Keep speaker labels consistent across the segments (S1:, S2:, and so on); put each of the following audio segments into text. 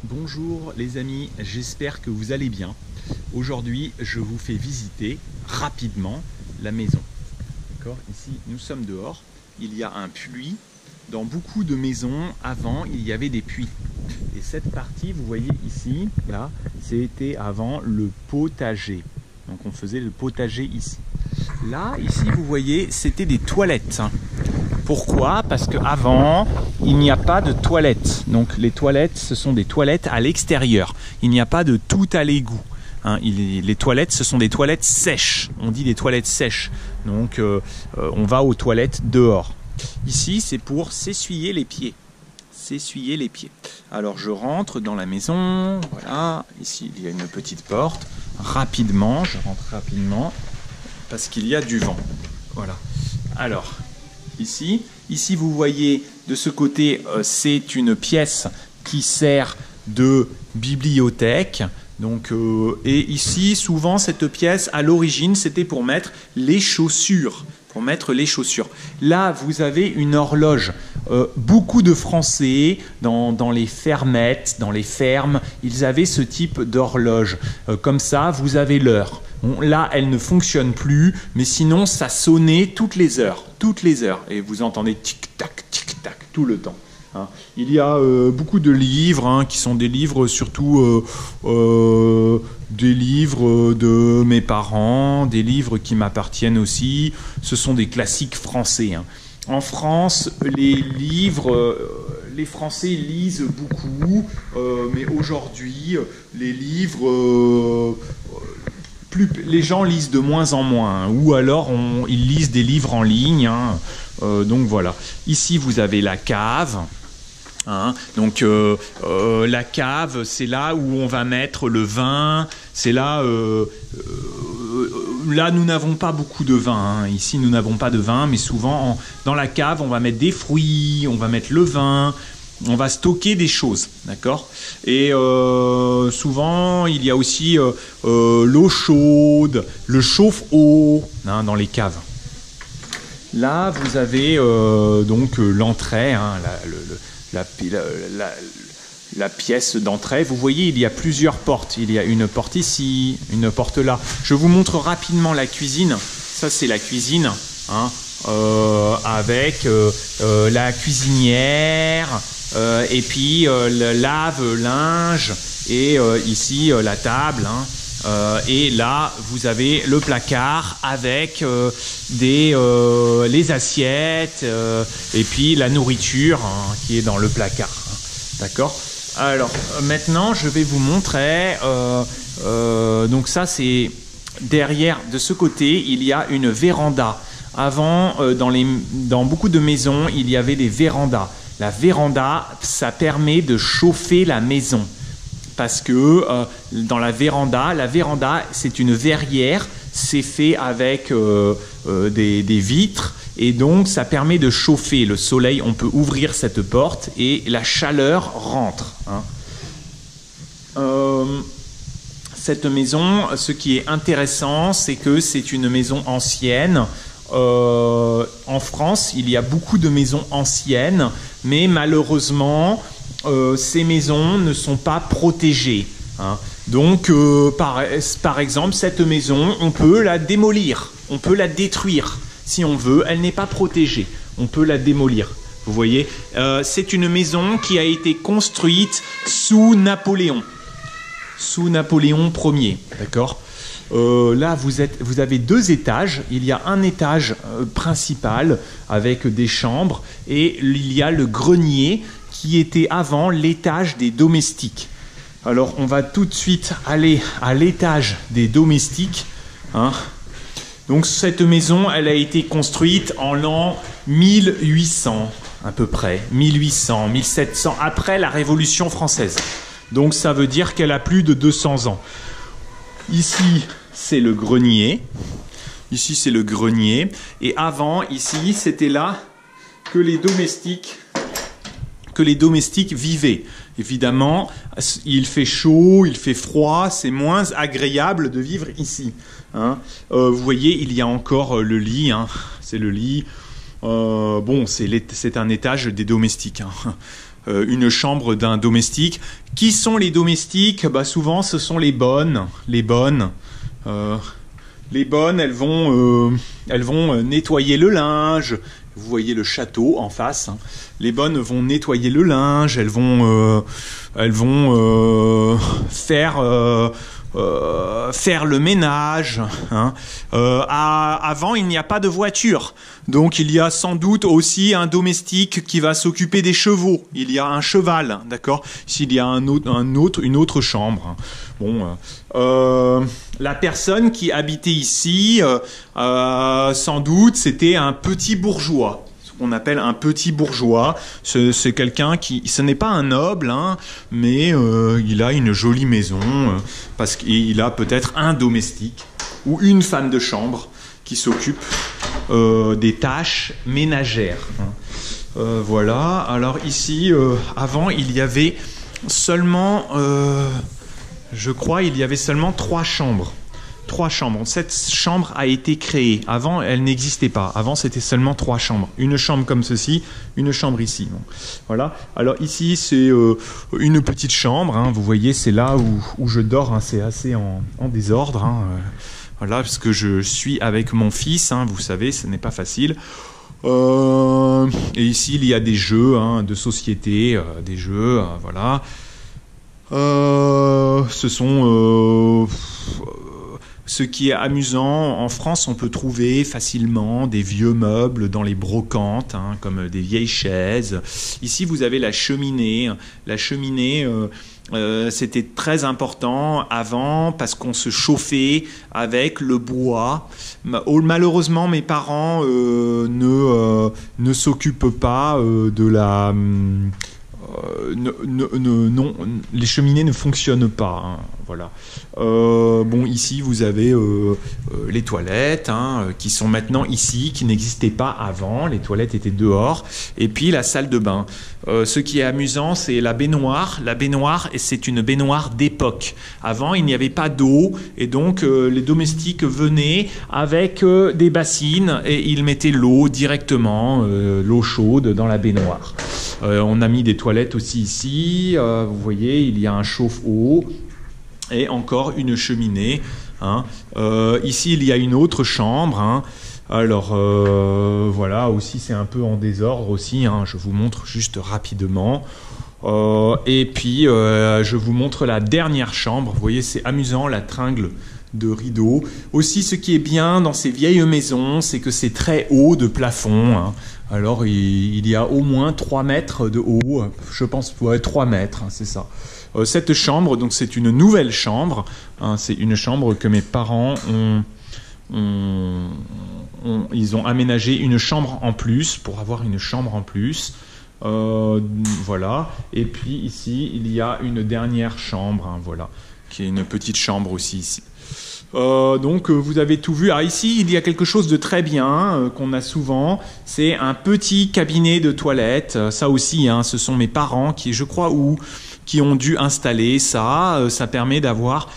S1: Bonjour les amis, j'espère que vous allez bien. Aujourd'hui, je vous fais visiter rapidement la maison. D'accord ? Ici, nous sommes dehors. Il y a un puits. Dans beaucoup de maisons, avant, il y avait des puits. Et cette partie, vous voyez ici, là, c'était avant le potager. Donc on faisait le potager ici. Là, ici, vous voyez, c'était des toilettes. Pourquoi? Parce qu'avant, il n'y a pas de toilettes. Donc les toilettes, ce sont des toilettes à l'extérieur. Il n'y a pas de tout à l'égout. Les toilettes, ce sont des toilettes sèches. On dit des toilettes sèches. Donc on va aux toilettes dehors. Ici, c'est pour s'essuyer les pieds. S'essuyer les pieds. Alors je rentre dans la maison. Voilà. Ici, il y a une petite porte. Rapidement, je rentre rapidement. Parce qu'il y a du vent. Voilà. Alors... Ici, vous voyez de ce côté, c'est une pièce qui sert de bibliothèque. Donc, et ici, souvent, cette pièce, à l'origine, c'était pour mettre les chaussures. Là, vous avez une horloge. Beaucoup de Français, dans les fermettes, dans les fermes, ils avaient ce type d'horloge. Comme ça, vous avez l'heure. Bon, là, elle ne fonctionne plus, mais sinon, ça sonnait toutes les heures. Et vous entendez tic-tac, tout le temps. Il y a beaucoup de livres qui sont des livres, surtout des livres de mes parents, des livres qui m'appartiennent aussi. Ce sont des classiques français. En France, les livres... les Français lisent beaucoup, mais aujourd'hui, les livres... les gens lisent de moins en moins, ou alors ils lisent des livres en ligne. Donc voilà. Ici, vous avez la cave. Donc la cave, c'est là où on va mettre le vin. C'est là. Là, nous n'avons pas beaucoup de vin. Ici, nous n'avons pas de vin, mais souvent dans la cave, on va mettre des fruits, on va mettre le vin. On va stocker des choses, d'accord? Et souvent, il y a aussi l'eau chaude, le chauffe-eau dans les caves. Là, vous avez donc l'entrée, la pièce d'entrée. Vous voyez, il y a plusieurs portes. Il y a une porte ici, une porte là. Je vous montre rapidement la cuisine. Ça, c'est la cuisine, avec la cuisinière. Et puis le lave-linge et ici la table. Et là, vous avez le placard avec les assiettes et puis la nourriture qui est dans le placard. D'accord ? Alors, maintenant, je vais vous montrer. Donc ça, c'est derrière, de ce côté, il y a une véranda. Avant, dans beaucoup de maisons, il y avait des vérandas. La véranda, ça permet de chauffer la maison. Parce que dans la véranda, c'est une verrière, c'est fait avec des vitres. Et donc, ça permet de chauffer le soleil. On peut ouvrir cette porte et la chaleur rentre. Cette maison, ce qui est intéressant, c'est que c'est une maison ancienne. En France, il y a beaucoup de maisons anciennes, mais malheureusement, ces maisons ne sont pas protégées. Donc, par exemple, cette maison, on peut la démolir, on peut la détruire. Si on veut, elle n'est pas protégée, on peut la démolir. Vous voyez, c'est une maison qui a été construite sous Napoléon Ier, d'accord ? Là, vous avez 2 étages. Il y a un étage principal avec des chambres et il y a le grenier qui était avant l'étage des domestiques. Alors, on va tout de suite aller à l'étage des domestiques. Donc, cette maison, elle a été construite en l'an 1800, à peu près. 1800, 1700, après la Révolution française. Donc, ça veut dire qu'elle a plus de 200 ans. Ici, c'est le grenier. Et avant, ici, c'était là que les domestiques vivaient. Évidemment, il fait chaud, il fait froid, c'est moins agréable de vivre ici. Vous voyez, il y a encore le lit. C'est le lit. Bon, c'est un étage des domestiques. une chambre d'un domestique. Qui sont les domestiques? Bah, souvent, ce sont les bonnes. Les bonnes, elles vont nettoyer le linge. Vous voyez le château en face. Hein. Les bonnes vont nettoyer le linge. Elles vont faire le ménage. Hein. Avant, il n'y a pas de voiture. Donc, il y a sans doute aussi un domestique qui va s'occuper des chevaux. Il y a un cheval, d'accord? S'il y a une autre chambre. Bon, la personne qui habitait ici, sans doute, c'était un petit bourgeois. On appelle un petit bourgeois. C'est quelqu'un ce n'est pas un noble, hein, mais il a une jolie maison parce qu'il a peut-être un domestique ou une femme de chambre qui s'occupe des tâches ménagères. Hein. Voilà. Alors ici, avant, il y avait seulement, je crois, il y avait seulement 3 chambres. 3 chambres. Cette chambre a été créée. Avant, elle n'existait pas. Avant, c'était seulement 3 chambres. Une chambre comme ceci, une chambre ici. Donc, voilà. Alors ici, c'est une petite chambre. Hein. Vous voyez, c'est là où je dors. Hein. C'est assez en désordre. Hein. Voilà, parce que je suis avec mon fils. Hein. Vous savez, ce n'est pas facile. Et ici, il y a des jeux hein, de société, des jeux. Voilà. Ce sont... Ce qui est amusant, en France, on peut trouver facilement des vieux meubles dans les brocantes, hein, comme des vieilles chaises. Ici, vous avez la cheminée. La cheminée, c'était très important avant parce qu'on se chauffait avec le bois. Malheureusement, mes parents ne s'occupent pas de la... non, les cheminées ne fonctionnent pas. Hein, voilà. Bon, ici vous avez les toilettes hein, qui sont maintenant ici, qui n'existaient pas avant. Les toilettes étaient dehors. Et puis la salle de bain. Ce qui est amusant, c'est la baignoire. La baignoire, c'est une baignoire d'époque. Avant, il n'y avait pas d'eau et donc les domestiques venaient avec des bassines et ils mettaient l'eau directement, l'eau chaude dans la baignoire. On a mis des toilettes aussi ici. Vous voyez, il y a un chauffe-eau et encore une cheminée. Hein. Ici, il y a une autre chambre. Hein. Alors, voilà, aussi, c'est un peu en désordre aussi. Hein. Je vous montre juste rapidement. Et puis, je vous montre la dernière chambre. Vous voyez, c'est amusant, la tringle de rideaux. Aussi, ce qui est bien dans ces vieilles maisons, c'est que c'est très haut de plafond. Hein. Alors, il y a au moins 3 mètres de haut. Je pense, ouais, 3 mètres, hein, c'est ça. Cette chambre, donc c'est une nouvelle chambre. Hein, c'est une chambre que mes parents ils ont aménagé une chambre en plus pour avoir une chambre en plus. Voilà. Et puis ici, il y a une dernière chambre, hein, voilà, qui est une petite chambre aussi ici. Donc vous avez tout vu. Alors ici, il y a quelque chose de très bien qu'on a souvent. C'est un petit cabinet de toilette. Ça aussi, hein, ce sont mes parents qui, je crois, qui ont dû installer ça. Ça permet d'avoir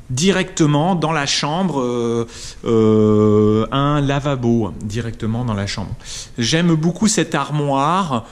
S1: directement dans la chambre un lavabo directement dans la chambre. J'aime beaucoup cette armoire.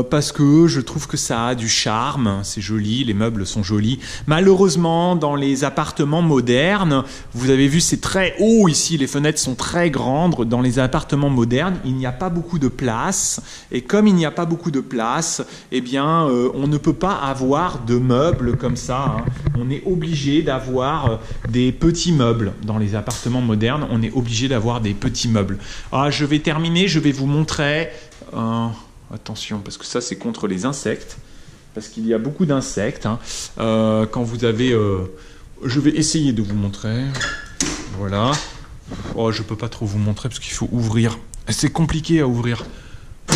S1: Parce que je trouve que ça a du charme, c'est joli, les meubles sont jolis. Malheureusement, dans les appartements modernes, vous avez vu, c'est très haut ici, les fenêtres sont très grandes. Dans les appartements modernes, il n'y a pas beaucoup de place. Et comme il n'y a pas beaucoup de place, eh bien, on ne peut pas avoir de meubles comme ça. Hein. On est obligé d'avoir des petits meubles. Dans les appartements modernes, on est obligé d'avoir des petits meubles. Ah, je vais terminer, je vais vous montrer... Attention, parce que ça, c'est contre les insectes. Parce qu'il y a beaucoup d'insectes. Hein. Quand vous avez... je vais essayer de vous montrer. Voilà. Oh, je ne peux pas trop vous montrer parce qu'il faut ouvrir. C'est compliqué à ouvrir. Oh.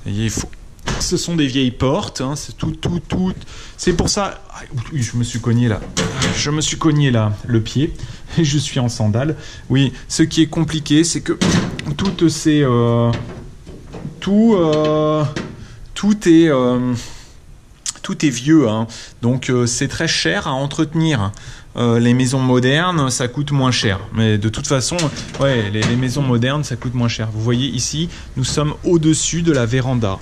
S1: Il faut... Ce sont des vieilles portes. Hein. C'est tout. C'est pour ça... Oui, je me suis cogné là. Je me suis cogné là, le pied. Et je suis en sandales. Oui, ce qui est compliqué, c'est que toutes ces... tout est vieux, hein. Donc c'est très cher à entretenir. Les maisons modernes, ça coûte moins cher. Mais de toute façon, ouais, les maisons modernes, ça coûte moins cher. Vous voyez ici, nous sommes au-dessus de la véranda.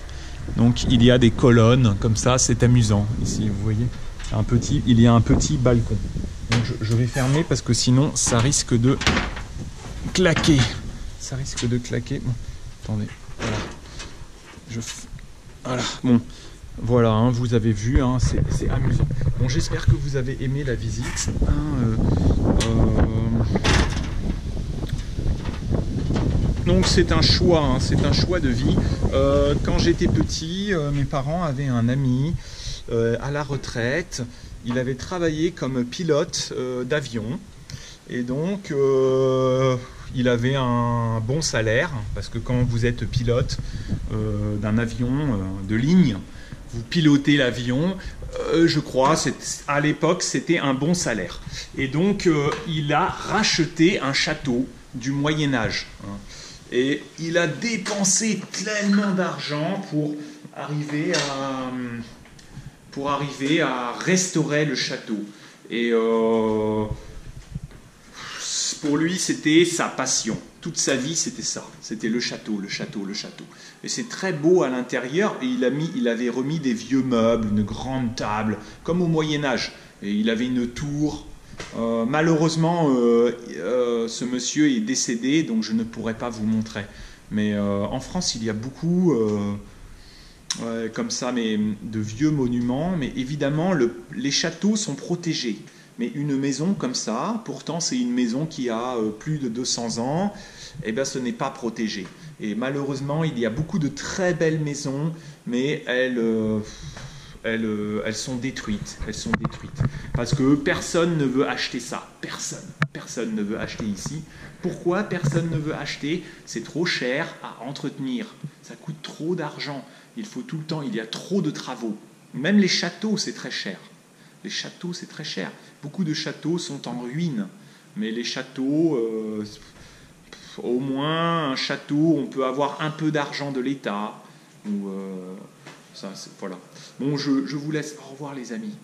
S1: Donc il y a des colonnes comme ça, c'est amusant. Ici, vous voyez, il y a un petit balcon. Donc je vais fermer parce que sinon ça risque de claquer. Ça risque de claquer. Bon, attendez, voilà. Voilà, bon. Voilà, hein, vous avez vu, hein, c'est amusant. Bon, j'espère que vous avez aimé la visite. Donc c'est un choix, hein, c'est un choix de vie. Quand j'étais petit, mes parents avaient un ami à la retraite. Il avait travaillé comme pilote d'avion. Et donc, il avait un bon salaire, parce que quand vous êtes pilote d'un avion de ligne, vous pilotez l'avion, je crois, à l'époque, c'était un bon salaire. Et donc, il a racheté un château du Moyen-Âge. Hein, et il a dépensé tellement d'argent pour arriver à restaurer le château. Et pour lui, c'était sa passion. Toute sa vie, c'était ça. C'était le château, le château, le château. Et c'est très beau à l'intérieur. Et il avait remis des vieux meubles, une grande table, comme au Moyen-Âge. Et il avait une tour. Malheureusement, ce monsieur est décédé, donc je ne pourrais pas vous montrer. Mais en France, il y a beaucoup comme ça, mais de vieux monuments. Mais évidemment, les châteaux sont protégés. Mais une maison comme ça, pourtant c'est une maison qui a plus de 200 ans, eh bien ce n'est pas protégé. Et malheureusement, il y a beaucoup de très belles maisons, mais elles sont détruites. Elles sont détruites. Parce que personne ne veut acheter ça. Personne ne veut acheter ici. Pourquoi personne ne veut acheter? C'est trop cher à entretenir. Ça coûte trop d'argent. Il faut tout le temps, il y a trop de travaux. Même les châteaux, c'est très cher. Les châteaux, c'est très cher. Beaucoup de châteaux sont en ruine. Mais les châteaux, au moins un château, on peut avoir un peu d'argent de l'État. Voilà. Bon, je vous laisse. Au revoir les amis.